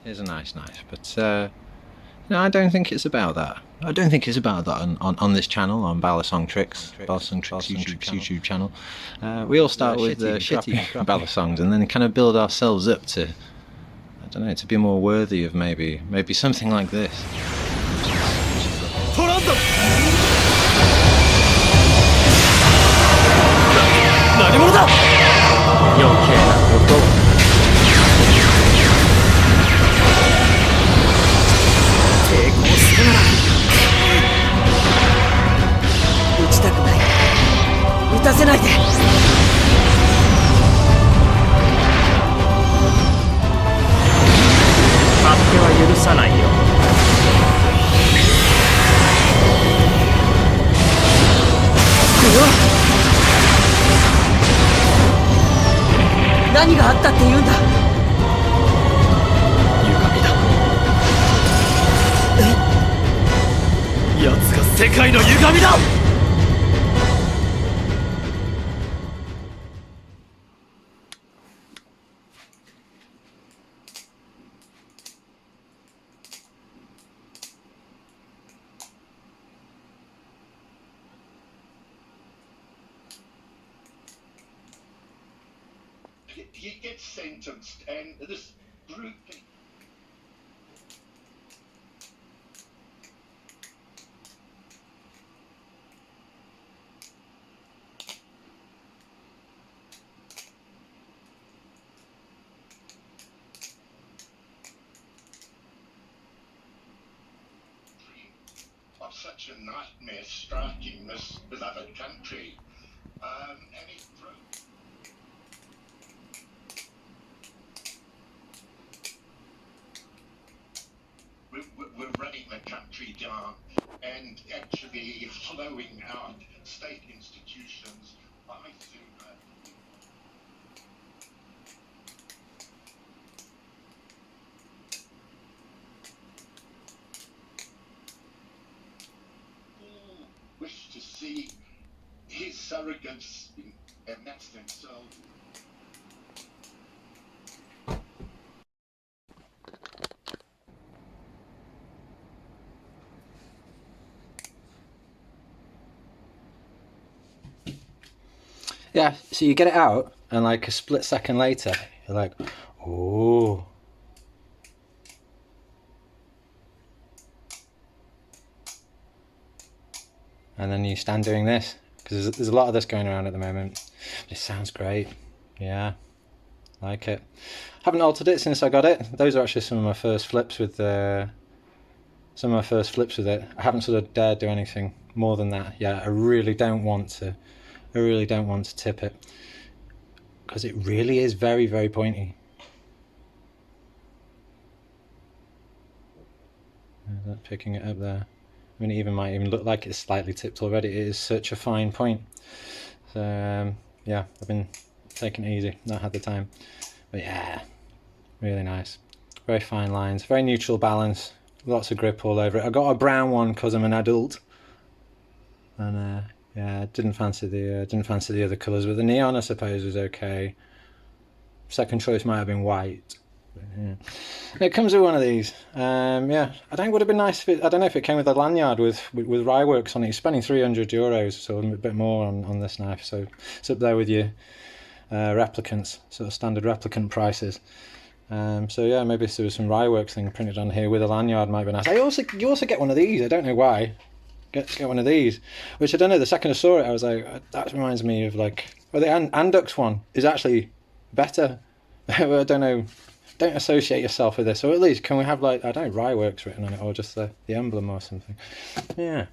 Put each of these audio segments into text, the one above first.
It's a nice knife, but no, I don't think it's about that. I don't think it's about that on this channel, on Balisong Tricks YouTube channel. We all start with shitty balisongs and then kind of build ourselves up to, I don't know, to be more worthy of maybe something like this.何があったって言うんだ。歪みだ。奴が世界の歪みだ。He gets sentenced, and this group. Of such a nightmare striking this beloved country, and it broke. We're running the country down and actually hollowing out state institutions. I think all wish to see his surrogates, and that's themselves. Yeah, so you get it out, and like a split second later, you're like, oh. And then you stand doing this, because there's a lot of this going around at the moment. It sounds great. Yeah, like it. Haven't altered it since I got it. Those are actually some of my first flips with it. I haven't sort of dared do anything more than that. Yeah, I really don't want to tip it, because it really is very, very pointy. Picking it up there. I mean, it might even look like it's slightly tipped already. It is such a fine point. So yeah, I've been taking it easy, not had the time. But yeah, really nice. Very fine lines, very neutral balance, lots of grip all over it. I got a brown one because I'm an adult, and yeah, didn't fancy the other colours, but the neon I suppose was okay. Second choice might have been white. Yeah. It comes with one of these. Yeah, I think it would have been nice if it, I don't know if it came with a lanyard with Ryworx on it. You're spending €300, so a bit more on this knife. So it's up there with your replicants, sort of standard replicant prices. So yeah, maybe if there was some Ryworx thing printed on here with a lanyard, might be nice. You also get one of these. I don't know why. Get one of these, which I don't know. The second I saw it, I was like, that reminds me of like, well, the Andux one is actually better. I don't know. Don't associate yourself with this, or at least can we have like, I don't know, Ryworx written on it, or just the emblem or something. Yeah.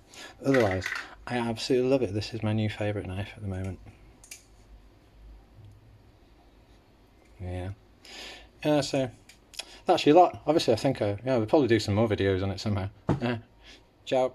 Otherwise, I absolutely love it. This is my new favourite knife at the moment. Yeah. Yeah. So that's actually a lot. Obviously, I think yeah, we'll probably do some more videos on it somehow. Yeah. Ciao.